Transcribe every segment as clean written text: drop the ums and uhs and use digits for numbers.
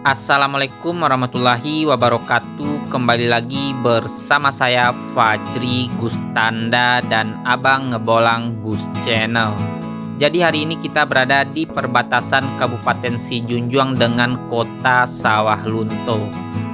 Assalamualaikum warahmatullahi wabarakatuh. Kembali lagi bersama saya Fajri Gustanda dan Abang Ngebolang Bus Channel. Jadi hari ini kita berada di perbatasan Kabupaten Sijunjuang dengan Kota Sawah Lunto.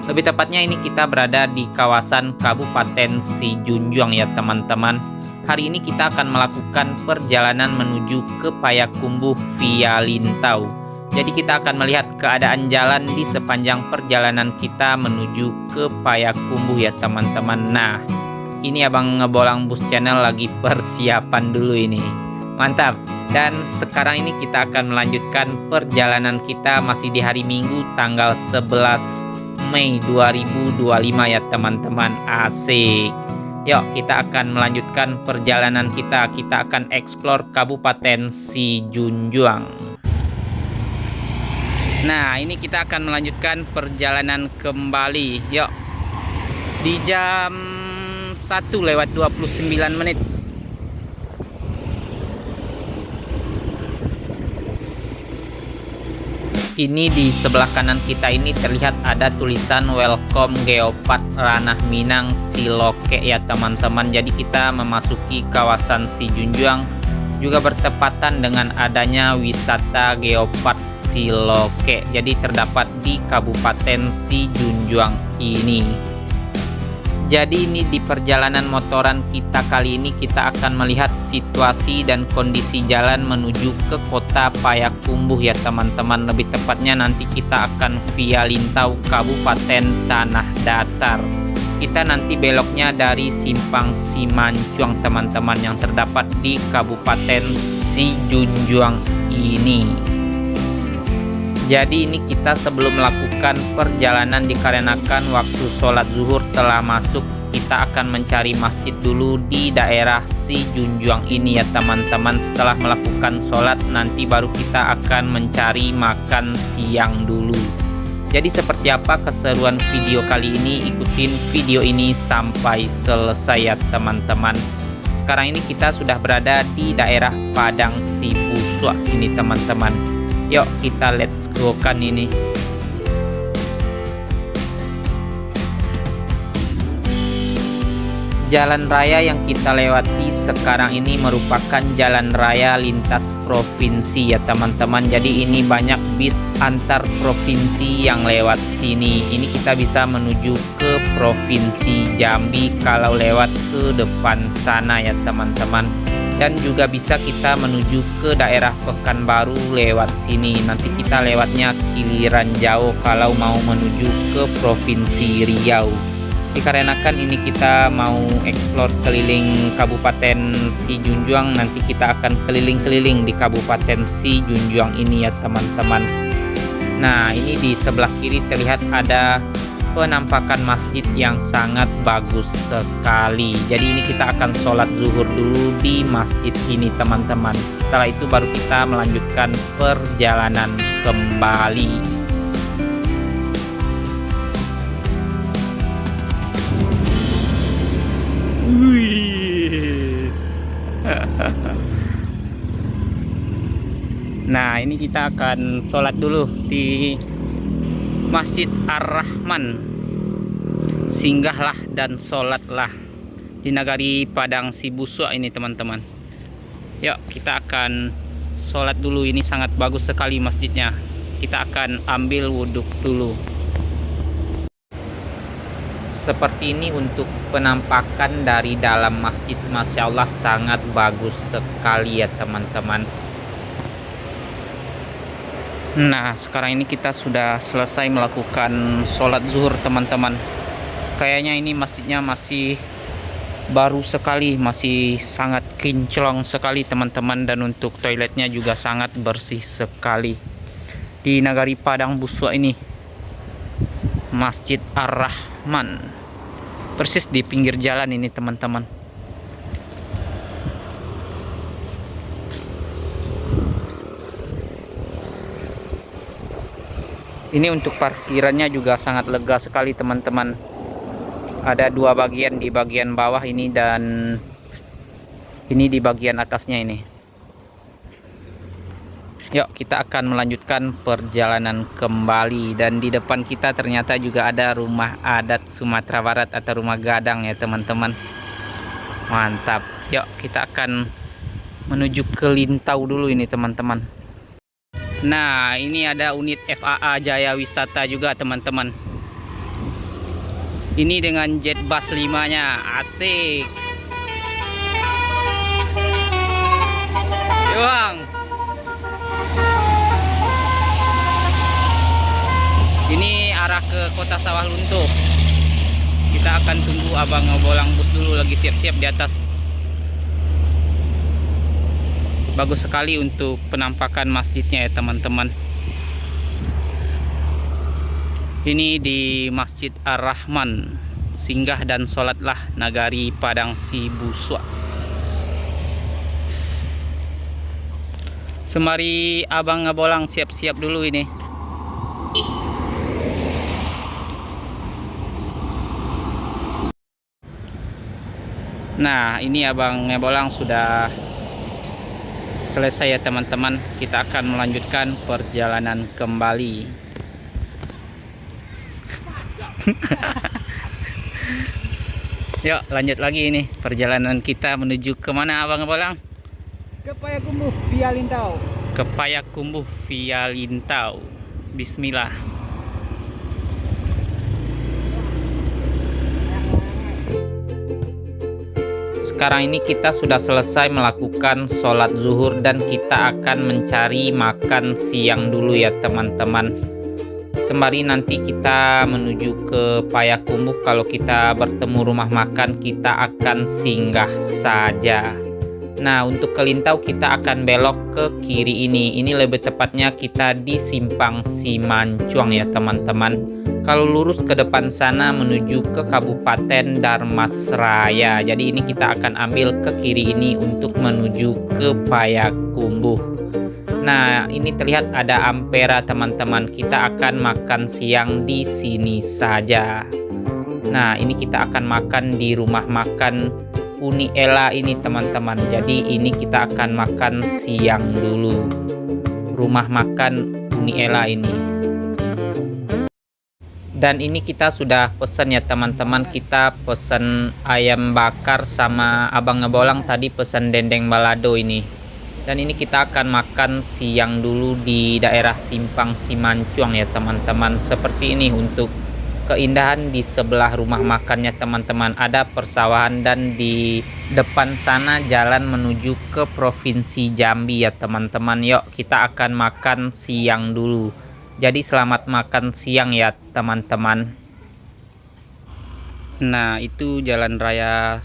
Lebih tepatnya ini kita berada di kawasan Kabupaten Sijunjuang ya teman-teman. Hari ini kita akan melakukan perjalanan menuju ke Payakumbuh via Lintau. Jadi kita akan melihat keadaan jalan di sepanjang perjalanan kita menuju ke Payakumbuh ya teman-teman. Nah, ini Abang Ngebolang Bus Channel lagi persiapan dulu ini. Mantap. Dan sekarang ini kita akan melanjutkan perjalanan kita masih di hari Minggu tanggal 11 Mei 2025 ya teman-teman. Asik. Yuk kita akan melanjutkan perjalanan kita. Kita akan eksplor Kabupaten Sijunjuang. Nah, ini kita akan melanjutkan perjalanan kembali. Yuk. Di jam 1:29. Ini di sebelah kanan kita ini terlihat ada tulisan Welcome Geopark Ranah Minang Siloke ya teman-teman. Jadi kita memasuki kawasan Sijunjuang juga bertepatan dengan adanya wisata Geopark Siloke. Jadi terdapat di Kabupaten Sijunjuang ini. Jadi ini di perjalanan motoran kita kali ini kita akan melihat situasi dan kondisi jalan menuju ke Kota Payakumbuh ya teman-teman. Lebih tepatnya nanti kita akan via Lintau Kabupaten Tanah Datar. Kita nanti beloknya dari Simpang Simancuang teman-teman yang terdapat di Kabupaten Sijunjuang ini. Jadi ini kita sebelum melakukan perjalanan dikarenakan waktu sholat zuhur telah masuk, kita akan mencari masjid dulu di daerah Sijunjuang ini ya teman-teman. Setelah melakukan sholat nanti baru kita akan mencari makan siang dulu. Jadi seperti apa keseruan video kali ini, ikutin video ini sampai selesai ya teman-teman. Sekarang ini kita sudah berada di daerah Padang Sibuswa ini teman-teman. Yuk kita let's go kan ini. Jalan raya yang kita lewati sekarang ini merupakan jalan raya lintas provinsi ya teman-teman. Jadi ini banyak bis antar provinsi yang lewat sini. Ini kita bisa menuju ke provinsi Jambi kalau lewat ke depan sana ya teman-teman. Dan juga bisa kita menuju ke daerah Pekanbaru lewat sini. Nanti kita lewatnya Kiliran Jauh kalau mau menuju ke provinsi Riau. Dikarenakan ini kita mau eksplor keliling Kabupaten Sijunjuang, nanti kita akan keliling-keliling di Kabupaten Sijunjuang ini ya teman-teman. Nah, ini di sebelah kiri terlihat ada penampakan masjid yang sangat bagus sekali. Jadi ini kita akan sholat zuhur dulu di masjid ini teman-teman. Setelah itu baru kita melanjutkan perjalanan kembali. Nah, ini kita akan sholat dulu di Masjid Ar-Rahman. Singgahlah dan sholatlah di Nagari Padang Sibuswa ini teman-teman. Yuk kita akan sholat dulu. Ini sangat bagus sekali masjidnya. Kita akan ambil wudhu dulu. Seperti ini untuk penampakan dari dalam masjid. Masya Allah sangat bagus sekali ya teman-teman. Nah, sekarang ini kita sudah selesai melakukan sholat zuhur teman-teman. Kayaknya ini masjidnya masih baru sekali, masih sangat kinclong sekali teman-teman. Dan untuk toiletnya juga sangat bersih sekali. Di Nagari Padang Buswa ini, Masjid Ar-Rahman, persis di pinggir jalan ini teman-teman. Ini untuk parkirannya juga sangat lega sekali teman-teman. Ada dua bagian, di bagian bawah ini dan ini di bagian atasnya ini. Yuk kita akan melanjutkan perjalanan kembali, dan di depan kita ternyata juga ada rumah adat Sumatera Barat atau rumah gadang ya teman-teman. Mantap. Yuk kita akan menuju ke Lintau dulu ini teman-teman. Nah ini ada unit FAA Jaya Wisata juga teman-teman. Ini dengan jet bus 5-nya, asik. Bang, ini arah ke Kota Sawah Lunto. Kita akan tunggu abang bolang bus dulu, lagi siap-siap di atas. Bagus sekali untuk penampakan masjidnya ya teman-teman. Ini di Masjid Ar-Rahman. Singgah dan sholatlah Nagari Padang Sibuswa. Semari abang ngebolang siap-siap dulu ini. Nah ini abang ngebolang sudah selesai ya teman-teman. Kita akan melanjutkan perjalanan kembali. Yuk lanjut lagi ini perjalanan kita menuju kemana abang ngebolang? Ke Payakumbuh via Lintau. Ke Payakumbuh via Lintau. Bismillah. Sekarang ini kita sudah selesai melakukan sholat zuhur dan kita akan mencari makan siang dulu ya teman-teman. Sembari nanti kita menuju ke Payakumbuh, kalau kita bertemu rumah makan kita akan singgah saja. Nah untuk ke Lintau kita akan belok ke kiri ini. Ini lebih tepatnya kita di Simpang Simancuang ya teman-teman. Kalau lurus ke depan sana menuju ke Kabupaten Darmasraya. Jadi ini kita akan ambil ke kiri ini untuk menuju ke Payakumbuh. Nah ini terlihat ada Ampera teman-teman. Kita akan makan siang di sini saja. Nah ini kita akan makan di rumah makan Uni Ella ini teman-teman. Jadi ini kita akan makan siang dulu. Rumah makan Uni Ella ini. Dan ini kita sudah pesen ya teman-teman. Kita pesen ayam bakar sama abang ngebolang tadi pesen dendeng balado ini. Dan ini kita akan makan siang dulu di daerah Simpang Simancuang ya teman-teman. Seperti ini untuk keindahan di sebelah rumah makannya teman-teman. Ada persawahan dan di depan sana jalan menuju ke Provinsi Jambi ya teman-teman. Yuk kita akan makan siang dulu. Jadi selamat makan siang ya teman-teman. Nah itu jalan raya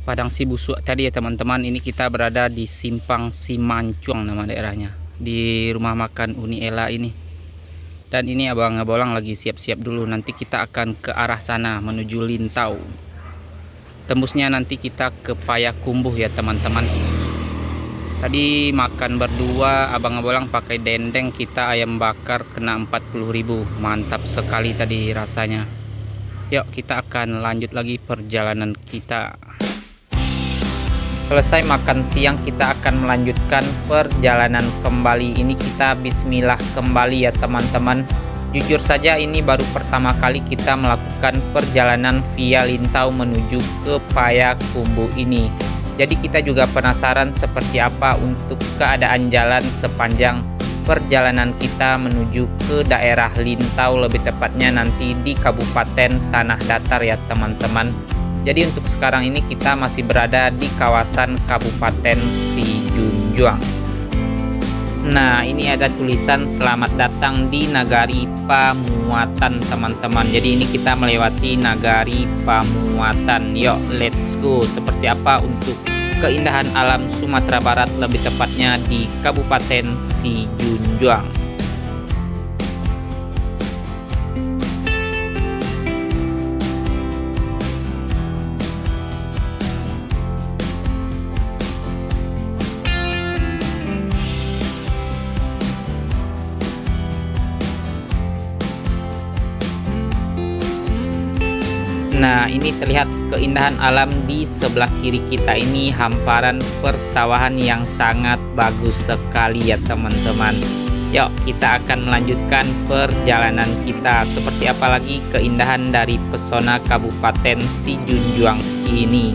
Padang Sibuswa tadi ya teman-teman. Ini kita berada di Simpang Simancuang nama daerahnya, di rumah makan Uni Ella ini. Dan ini abang ngebolang lagi siap-siap dulu. Nanti kita akan ke arah sana menuju Lintau. Tembusnya nanti kita ke Payakumbuh ya teman-teman. Tadi makan berdua abang ngebolang pakai dendeng, kita ayam bakar kena 40.000. Mantap sekali tadi rasanya. Yuk kita akan lanjut lagi perjalanan kita. Selesai makan siang kita akan melanjutkan perjalanan kembali. Ini kita bismillah kembali ya teman-teman. Jujur saja ini baru pertama kali kita melakukan perjalanan via Lintau menuju ke Payakumbuh ini. Jadi kita juga penasaran seperti apa untuk keadaan jalan sepanjang perjalanan kita menuju ke daerah Lintau, lebih tepatnya nanti di Kabupaten Tanah Datar ya teman-teman. Jadi untuk sekarang ini kita masih berada di kawasan Kabupaten Sijunjuang. Nah ini ada tulisan selamat datang di Nagari Pamuatan teman-teman. Jadi ini kita melewati Nagari Pamuatan. Yuk let's go. Seperti apa untuk keindahan alam Sumatera Barat, lebih tepatnya di Kabupaten Sijunjuang. Nah, ini terlihat keindahan alam di sebelah kiri kita ini, hamparan persawahan yang sangat bagus sekali ya teman-teman. Yuk, kita akan melanjutkan perjalanan kita. Seperti apa lagi keindahan dari pesona Kabupaten Sijunjuang ini.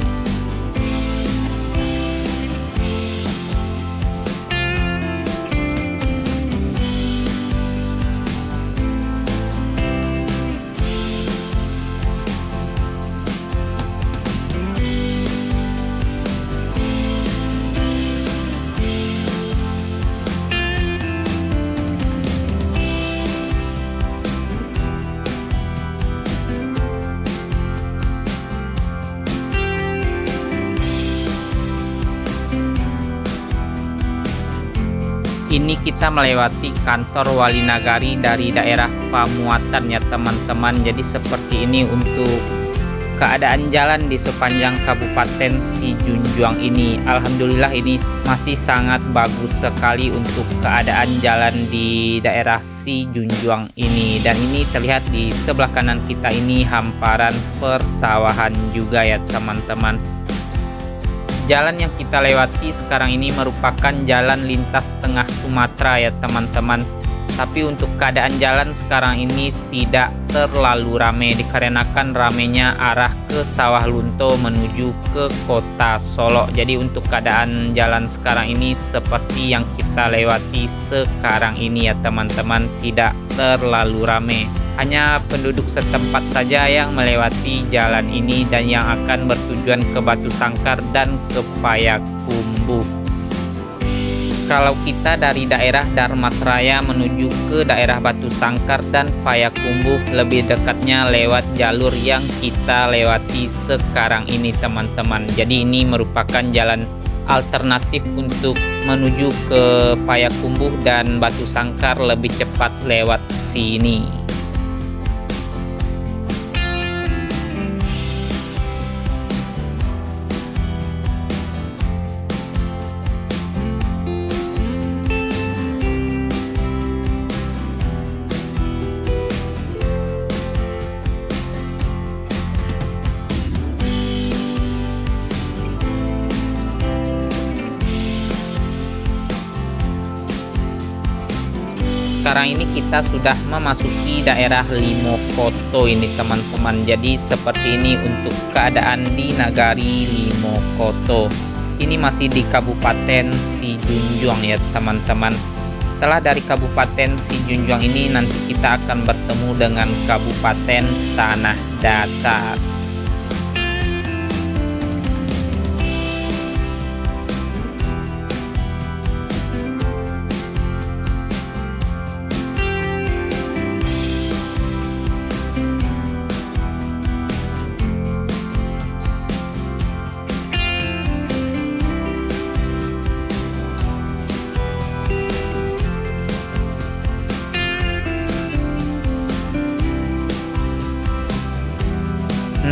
Ini kita melewati kantor Wali Nagari dari daerah Pamuatan ya teman-teman. Jadi seperti ini untuk keadaan jalan di sepanjang Kabupaten Sijunjuang ini. Alhamdulillah ini masih sangat bagus sekali untuk keadaan jalan di daerah Sijunjuang ini. Dan ini terlihat di sebelah kanan kita ini hamparan persawahan juga ya teman-teman. Jalan yang kita lewati sekarang ini merupakan jalan lintas tengah Sumatera ya teman-teman. Tapi untuk keadaan jalan sekarang ini tidak terlalu ramai dikarenakan ramainya arah ke Sawah Lunto menuju ke kota Solo. Jadi untuk keadaan jalan sekarang ini seperti yang kita lewati sekarang ini ya teman-teman, tidak terlalu ramai. Hanya penduduk setempat saja yang melewati jalan ini dan yang akan bertujuan ke Batu Sangkar dan ke Payakumbuh. Kalau kita dari daerah Darmasraya menuju ke daerah Batu Sangkar dan Payakumbuh, lebih dekatnya lewat jalur yang kita lewati sekarang ini teman-teman. Jadi ini merupakan jalan alternatif untuk menuju ke Payakumbuh dan Batu Sangkar, lebih cepat lewat sini. Sekarang ini kita sudah memasuki daerah Limokoto ini teman-teman. Jadi seperti ini untuk keadaan di Nagari Limokoto. Ini masih di Kabupaten Sijunjuang ya teman-teman. Setelah dari Kabupaten Sijunjuang ini nanti kita akan bertemu dengan Kabupaten Tanah Datar.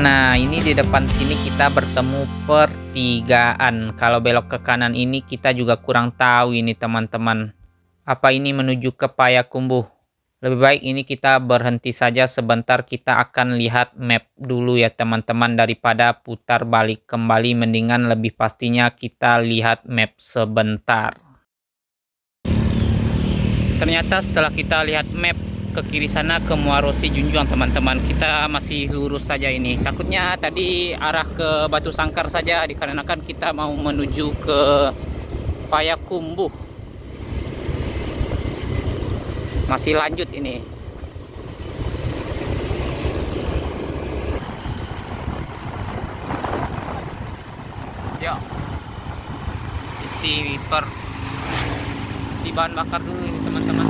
Nah, ini di depan sini kita bertemu pertigaan. Kalau belok ke kanan ini kita juga kurang tahu ini teman-teman. Apa ini menuju ke Payakumbuh? Lebih baik ini kita berhenti saja sebentar, kita akan lihat map dulu ya teman-teman, daripada putar balik kembali. Mendingan lebih pastinya kita lihat map sebentar. Ternyata setelah kita lihat map, ke kiri sana ke Muaro Sijunjuang teman-teman, kita masih lurus saja ini. Takutnya tadi arah ke Batu Sangkar saja dikarenakan kita mau menuju ke Payakumbuh. Masih lanjut ini. Ya, isi bahan bakar dulu ini teman-teman.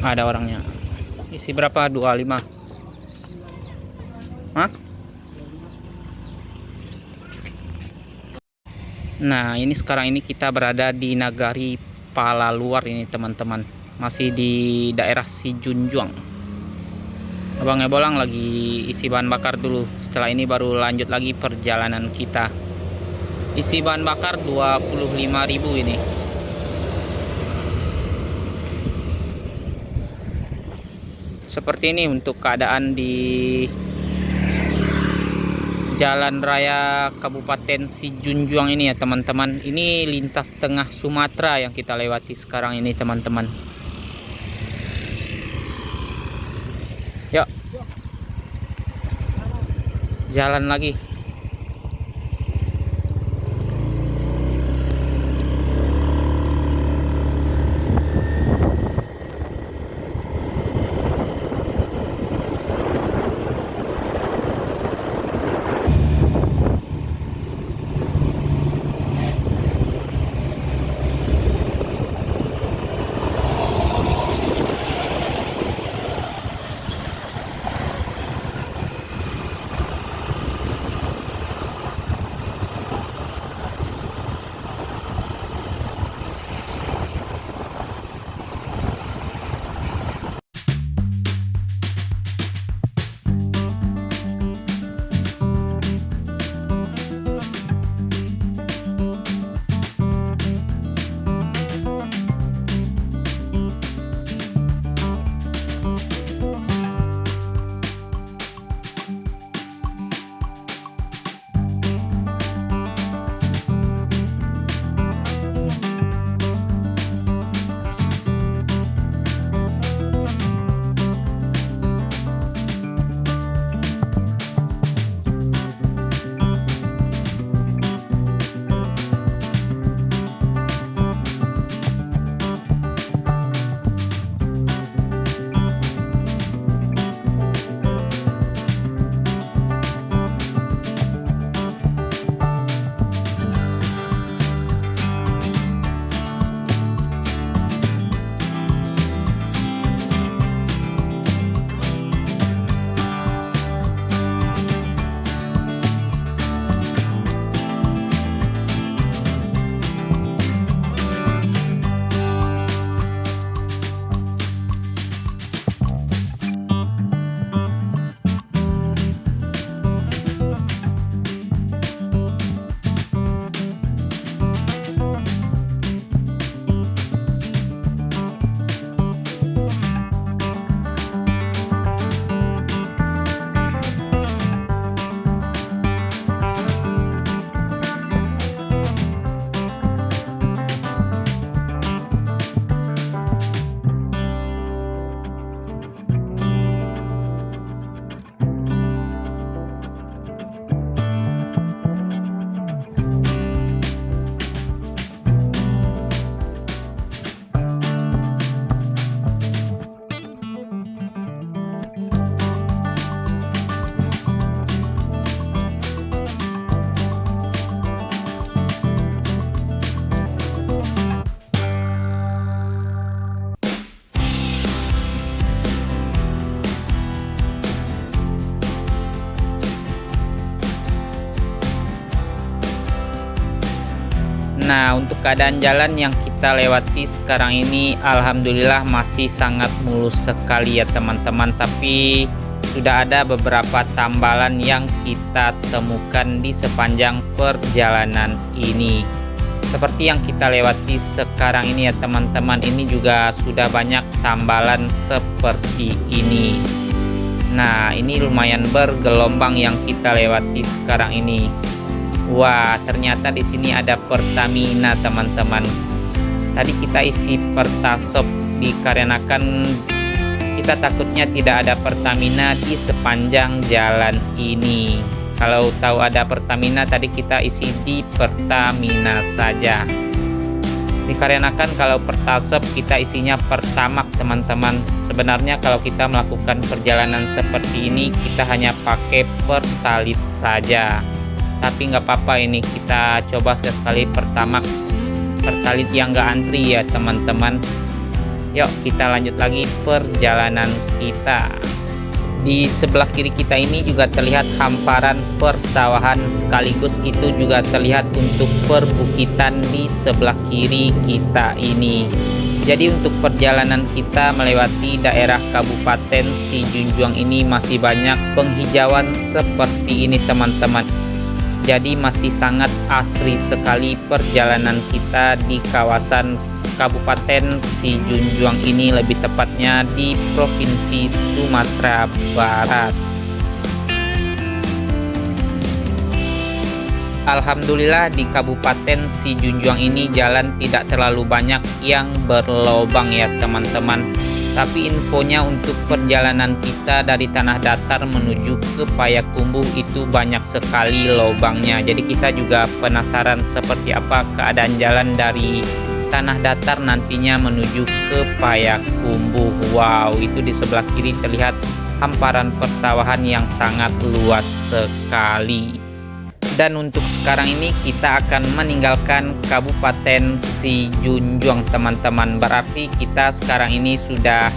Ada orangnya. Isi berapa? 25. Hah? Nah, ini sekarang ini kita berada di Nagari Palaluar ini teman-teman. Masih di daerah Sijunjuang. Abang Ebolang lagi isi bahan bakar dulu. Setelah ini baru lanjut lagi perjalanan kita. Isi bahan bakar 25.000 ini. seperti ini untuk keadaan di Jalan Raya Kabupaten Sijunjuang ini ya teman-teman. Ini lintas tengah Sumatera yang kita lewati sekarang ini teman-teman. Yuk, jalan lagi. Nah, untuk keadaan jalan yang kita lewati sekarang ini alhamdulillah masih sangat mulus sekali ya teman-teman, tapi sudah ada beberapa tambalan yang kita temukan di sepanjang perjalanan ini. Seperti yang kita lewati sekarang ini ya teman-teman, ini juga sudah banyak tambalan seperti ini. Nah, ini lumayan bergelombang yang kita lewati sekarang ini. Wah, ternyata di sini ada Pertamina teman-teman. Tadi kita isi Pertasop dikarenakan kita takutnya tidak ada Pertamina di sepanjang jalan ini. Kalau tahu ada Pertamina, tadi kita isi di Pertamina saja. Dikarenakan kalau Pertasop kita isinya Pertamax teman-teman. Sebenarnya kalau kita melakukan perjalanan seperti ini kita hanya pakai Pertalite saja. Tapi nggak apa-apa, ini kita coba sekali Pertamax, Pertalite yang nggak antri ya teman-teman. Yuk kita lanjut lagi perjalanan kita. Di sebelah kiri kita ini juga terlihat hamparan persawahan, sekaligus itu juga terlihat untuk perbukitan di sebelah kiri kita ini. Jadi untuk perjalanan kita melewati daerah Kabupaten Sijunjuang ini masih banyak penghijauan seperti ini teman-teman. Jadi masih sangat asri sekali perjalanan kita di kawasan Kabupaten Sijunjuang ini, lebih tepatnya di Provinsi Sumatera Barat. Alhamdulillah di Kabupaten Sijunjuang ini jalan tidak terlalu banyak yang berlobang ya teman-teman. Tapi infonya untuk perjalanan kita dari tanah datar menuju ke Payakumbuh itu banyak sekali lobangnya. Jadi kita juga penasaran seperti apa keadaan jalan dari tanah datar nantinya menuju ke Payakumbuh. Wow, itu di sebelah kiri terlihat hamparan persawahan yang sangat luas sekali. Dan untuk sekarang ini kita akan meninggalkan Kabupaten Sijunjuang teman-teman. Berarti kita sekarang ini sudah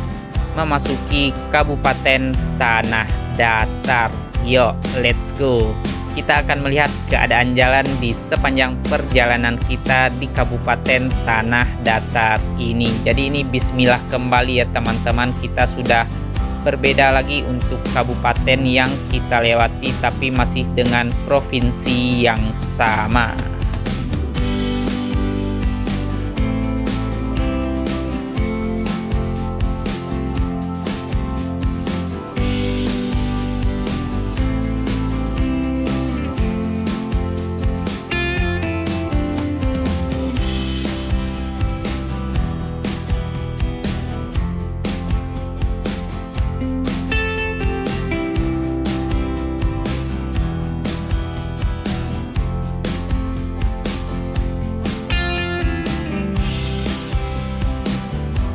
memasuki Kabupaten Tanah Datar. Yuk, let's go. Kita akan melihat keadaan jalan di sepanjang perjalanan kita di Kabupaten Tanah Datar ini. Jadi ini bismillah kembali ya teman-teman. Kita sudah berbeda lagi untuk kabupaten yang kita lewati, tapi masih dengan provinsi yang sama.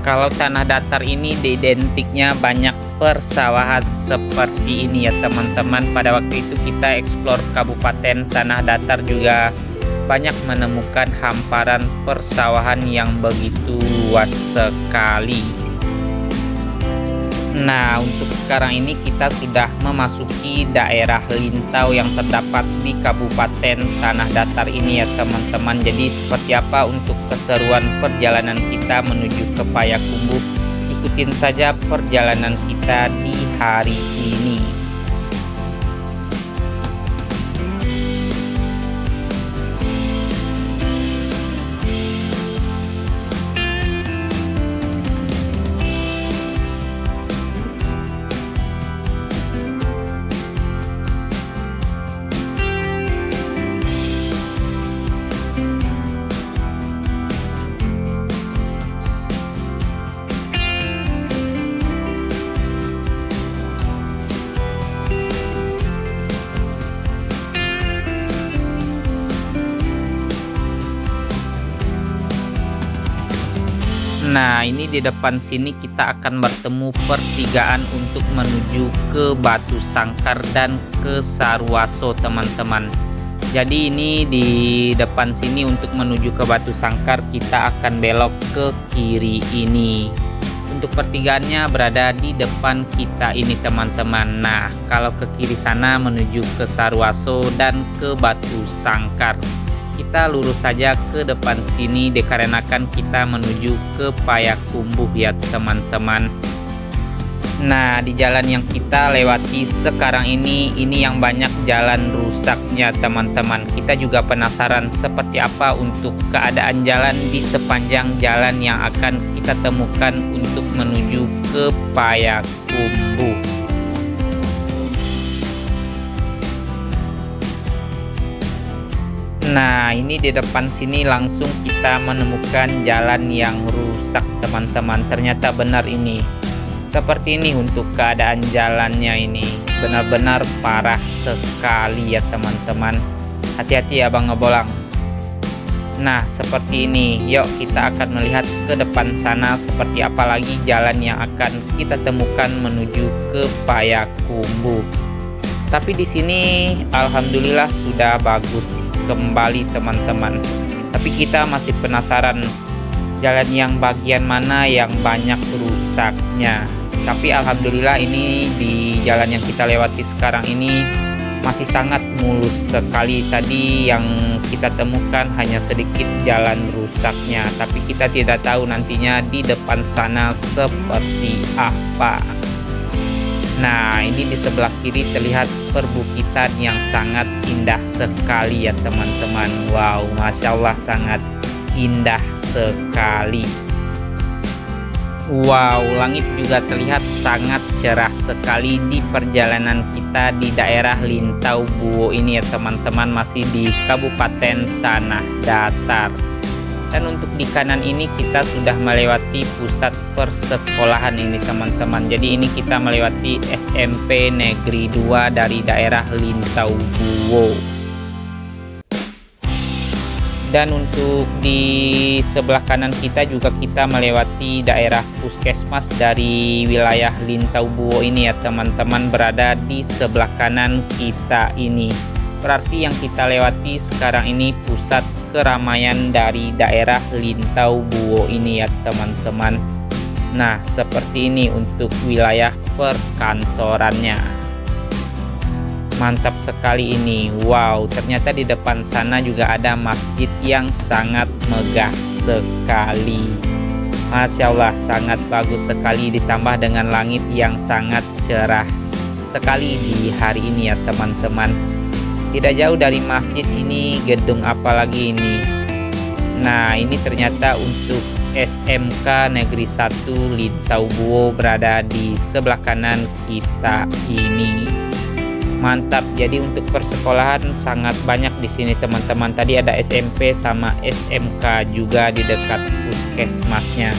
Kalau tanah datar ini identiknya banyak persawahan seperti ini ya teman-teman. Pada waktu itu kita eksplor Kabupaten Tanah Datar juga banyak menemukan hamparan persawahan yang begitu luas sekali. Nah, untuk sekarang ini kita sudah memasuki daerah Lintau yang terdapat di Kabupaten Tanah Datar ini ya teman-teman. Jadi seperti apa untuk keseruan perjalanan kita menuju ke Payakumbuh? Ikutin saja perjalanan kita di hari ini. Nah, ini di depan sini kita akan bertemu pertigaan untuk menuju ke Batu Sangkar dan ke Sarwaso teman-teman. Jadi ini di depan sini untuk menuju ke Batu Sangkar kita akan belok ke kiri ini. Untuk pertigaannya berada di depan kita ini teman-teman. Nah, kalau ke kiri sana menuju ke Sarwaso dan ke Batu Sangkar. Kita lurus saja ke depan sini dikarenakan kita menuju ke Payakumbuh ya teman-teman. Nah, di jalan yang kita lewati sekarang ini yang banyak jalan rusaknya teman-teman. Kita juga penasaran seperti apa untuk keadaan jalan di sepanjang jalan yang akan kita temukan untuk menuju ke Payakumbuh. Nah, ini di depan sini langsung kita menemukan jalan yang rusak teman-teman. Ternyata benar ini. Seperti ini untuk keadaan jalannya ini. Benar-benar parah sekali ya teman-teman. Hati-hati ya Bang Ngebolang. Nah, seperti ini. Yuk kita akan melihat ke depan sana seperti apa lagi jalan yang akan kita temukan menuju ke Payakumbuh. Tapi di sini alhamdulillah sudah bagus kembali teman-teman. Tapi kita masih penasaran jalan yang bagian mana yang banyak rusaknya. Tapi alhamdulillah ini di jalan yang kita lewati sekarang ini masih sangat mulus sekali. Tadi yang kita temukan hanya sedikit jalan rusaknya, tapi kita tidak tahu nantinya di depan sana seperti apa. Nah, ini di sebelah kiri terlihat perbukitan yang sangat indah sekali ya teman-teman. Wow, Masya Allah sangat indah sekali. Wow, langit juga terlihat sangat cerah sekali di perjalanan kita di daerah Lintau Buwo ini ya teman-teman, masih di Kabupaten Tanah Datar. Dan untuk di kanan ini kita sudah melewati pusat persekolahan ini teman-teman. Jadi ini kita melewati SMP Negeri 2 dari daerah Lintau Buwo. Dan untuk di sebelah kanan kita juga kita melewati daerah puskesmas dari wilayah Lintau Buwo ini ya teman-teman, berada di sebelah kanan kita ini. Berarti yang kita lewati sekarang ini pusat keramaian dari daerah Lintau Buwo ini ya teman-teman. Nah, seperti ini untuk wilayah perkantorannya. Mantap sekali ini. Wow, ternyata di depan sana juga ada masjid yang sangat megah sekali. Masya Allah, sangat bagus sekali, ditambah dengan langit yang sangat cerah sekali di hari ini ya teman-teman. Tidak jauh dari masjid ini gedung apa lagi ini. Nah, ini ternyata untuk SMK Negeri 1 Lintau Buwo berada di sebelah kanan kita ini. Mantap. Jadi untuk persekolahan sangat banyak di sini teman-teman. Tadi ada SMP sama SMK juga di dekat puskesmasnya.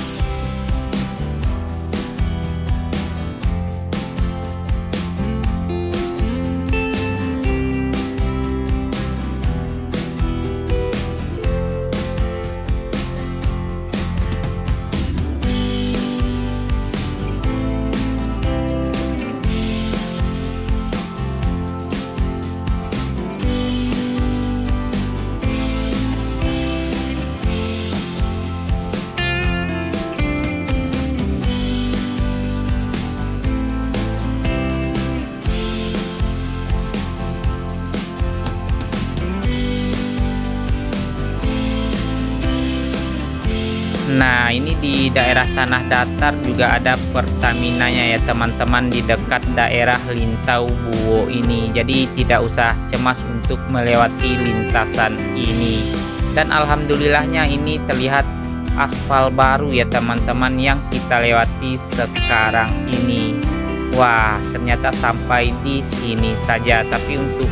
Nah, ini di daerah Tanah Datar juga ada Pertamina-nya ya teman-teman, di dekat daerah Lintau Buwo ini. Jadi tidak usah cemas untuk melewati lintasan ini. Dan alhamdulillahnya ini terlihat aspal baru ya teman-teman yang kita lewati sekarang ini. Wah, ternyata sampai di sini saja. Tapi untuk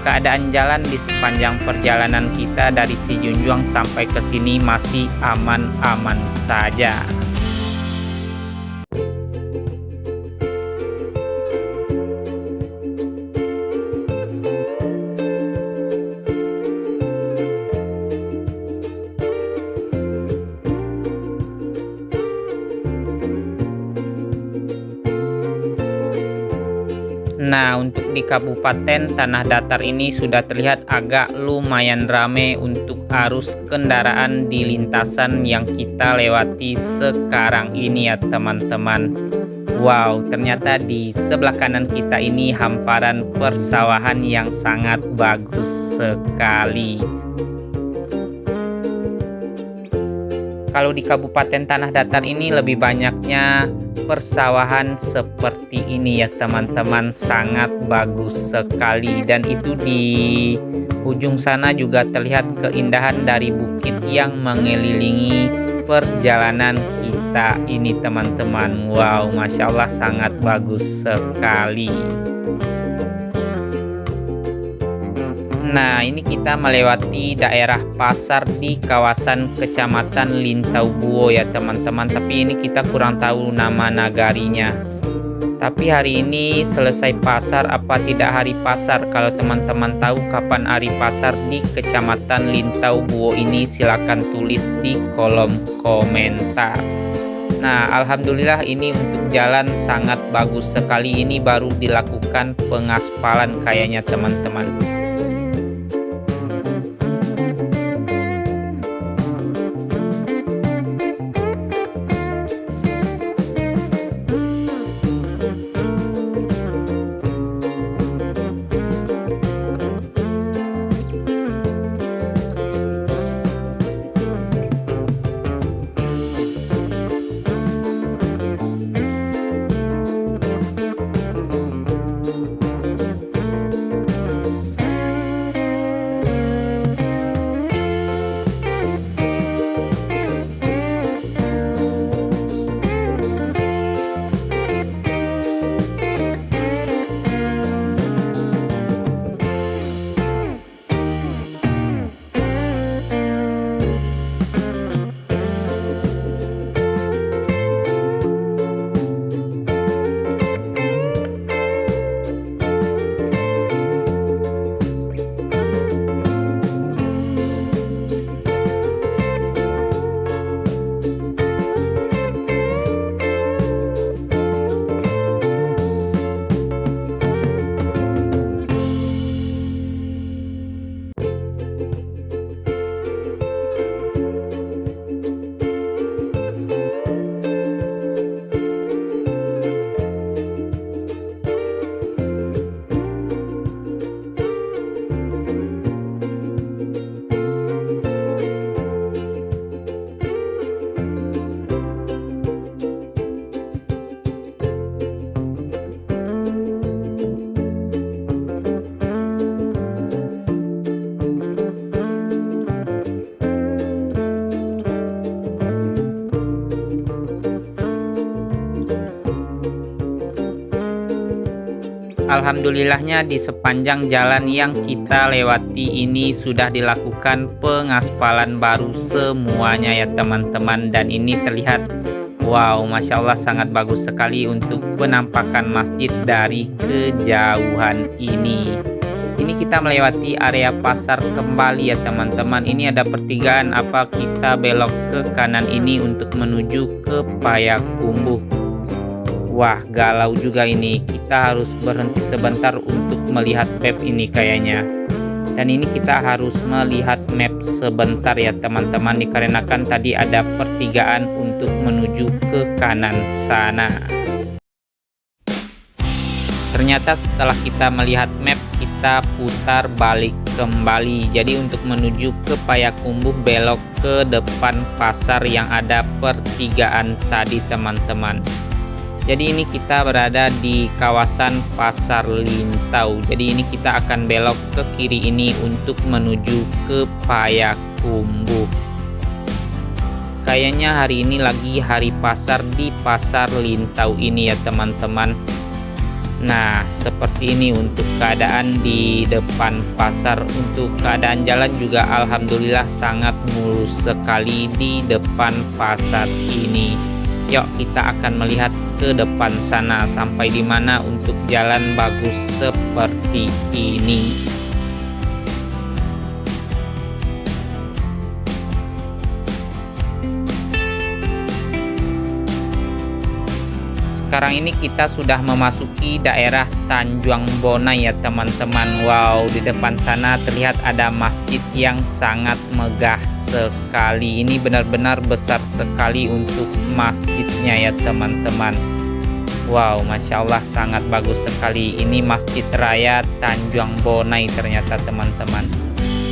keadaan jalan di sepanjang perjalanan kita dari Sijunjuang sampai ke sini masih aman-aman saja. Nah, untuk di Kabupaten Tanah Datar ini sudah terlihat agak lumayan ramai untuk arus kendaraan di lintasan yang kita lewati sekarang ini ya teman-teman. Wow, ternyata di sebelah kanan kita ini hamparan persawahan yang sangat bagus sekali. Kalau di Kabupaten Tanah Datar ini lebih banyaknya persawahan seperti ini ya teman-teman, sangat bagus sekali. Dan itu di ujung sana juga terlihat keindahan dari bukit yang mengelilingi perjalanan kita ini teman-teman. Wow, Masya Allah, sangat bagus sekali. Nah, ini kita melewati daerah pasar di kawasan Kecamatan Lintau Buwo ya teman-teman. Tapi ini kita kurang tahu nama nagarinya. Tapi hari ini selesai pasar apa tidak hari pasar? Kalau teman-teman tahu kapan hari pasar di Kecamatan Lintau Buwo ini, silakan tulis di kolom komentar. Nah, alhamdulillah ini untuk jalan sangat bagus sekali. Ini baru dilakukan pengaspalan kayaknya teman-teman. alhamdulillahnya di sepanjang jalan yang kita lewati ini sudah dilakukan pengaspalan baru semuanya ya teman-teman. Dan ini terlihat wow, Masya Allah sangat bagus sekali untuk penampakan masjid dari kejauhan ini. Ini kita melewati area pasar kembali ya teman-teman. Ini ada pertigaan apa kita belok ke kanan ini untuk menuju ke Payakumbuh. Wah, galau juga ini. Kita harus berhenti sebentar untuk melihat map ini kayaknya. Dan ini kita harus melihat map sebentar ya teman-teman, dikarenakan tadi ada pertigaan untuk menuju ke kanan sana. Ternyata setelah kita melihat map, kita putar balik kembali. Jadi untuk menuju ke Payakumbuh belok ke depan pasar yang ada pertigaan tadi teman-teman. Jadi ini kita berada di kawasan Pasar Lintau. Jadi ini kita akan belok ke kiri ini untuk menuju ke Payakumbuh. Kayaknya hari ini lagi hari pasar di Pasar Lintau ini ya teman-teman. Nah, seperti ini untuk keadaan di depan pasar. Untuk keadaan jalan juga alhamdulillah sangat mulus sekali di depan pasar ini. Yuk kita akan melihat ke depan sana sampai di mana untuk jalan bagus seperti ini. Sekarang ini kita sudah memasuki daerah Tanjung Bonai ya teman-teman. Wow, di depan sana terlihat ada masjid yang sangat megah sekali. Ini benar-benar besar sekali untuk masjidnya ya teman-teman. Wow, Masya Allah sangat bagus sekali. Ini Masjid Raya Tanjung Bonai ternyata teman-teman.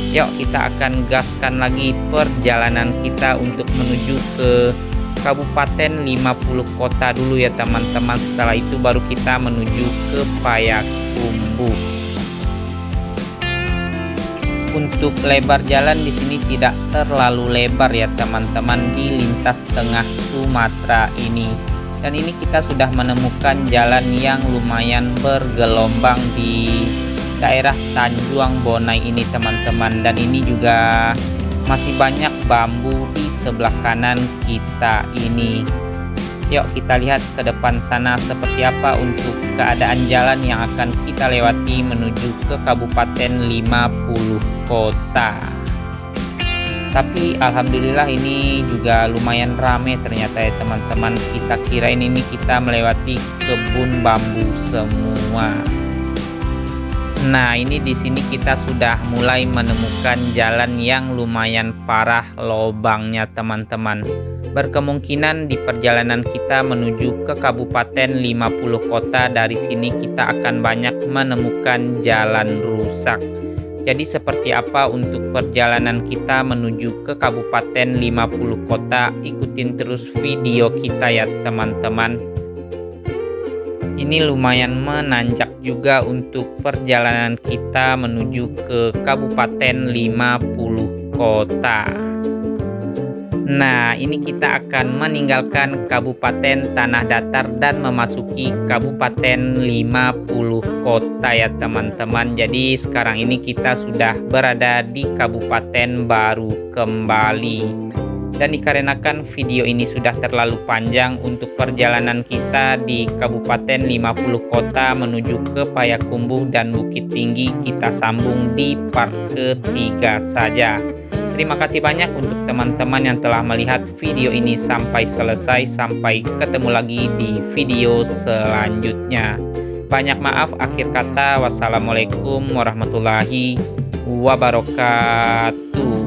Yuk kita akan gaskan lagi perjalanan kita untuk menuju ke Kabupaten 50 kota dulu ya teman-teman. Setelah itu baru kita menuju ke Payakumbuh. Untuk lebar jalan di sini tidak terlalu lebar ya teman-teman di lintas tengah Sumatera ini. Dan ini kita sudah menemukan jalan yang lumayan bergelombang di daerah Tanjung Bonai ini teman-teman. Dan ini juga masih banyak bambu di sebelah kanan kita ini. Yuk kita lihat ke depan sana seperti apa untuk keadaan jalan yang akan kita lewati menuju ke Kabupaten 50 kota. Tapi alhamdulillah ini juga lumayan ramai ternyata ya teman-teman. Kita kirain ini kita melewati kebun bambu semua. Nah, ini di sini kita sudah mulai menemukan jalan yang lumayan parah lobangnya teman-teman. Berkemungkinan di perjalanan kita menuju ke Kabupaten 50 kota dari sini kita akan banyak menemukan jalan rusak. Jadi seperti apa untuk perjalanan kita menuju ke Kabupaten 50 kota? Ikutin terus video kita ya teman-teman. Ini lumayan menanjak juga untuk perjalanan kita menuju ke Kabupaten 50 kota. Nah, ini kita akan meninggalkan Kabupaten Tanah Datar dan memasuki Kabupaten 50 kota ya teman-teman. Jadi sekarang ini kita sudah berada di Kabupaten Baru kembali. Dan dikarenakan video ini sudah terlalu panjang untuk perjalanan kita di Kabupaten 50 kota menuju ke Payakumbuh dan Bukit Tinggi, kita sambung di part ketiga saja. Terima kasih banyak untuk teman-teman yang telah melihat video ini sampai selesai. Sampai ketemu lagi di video selanjutnya. Banyak maaf akhir kata. Wassalamualaikum warahmatullahi wabarakatuh.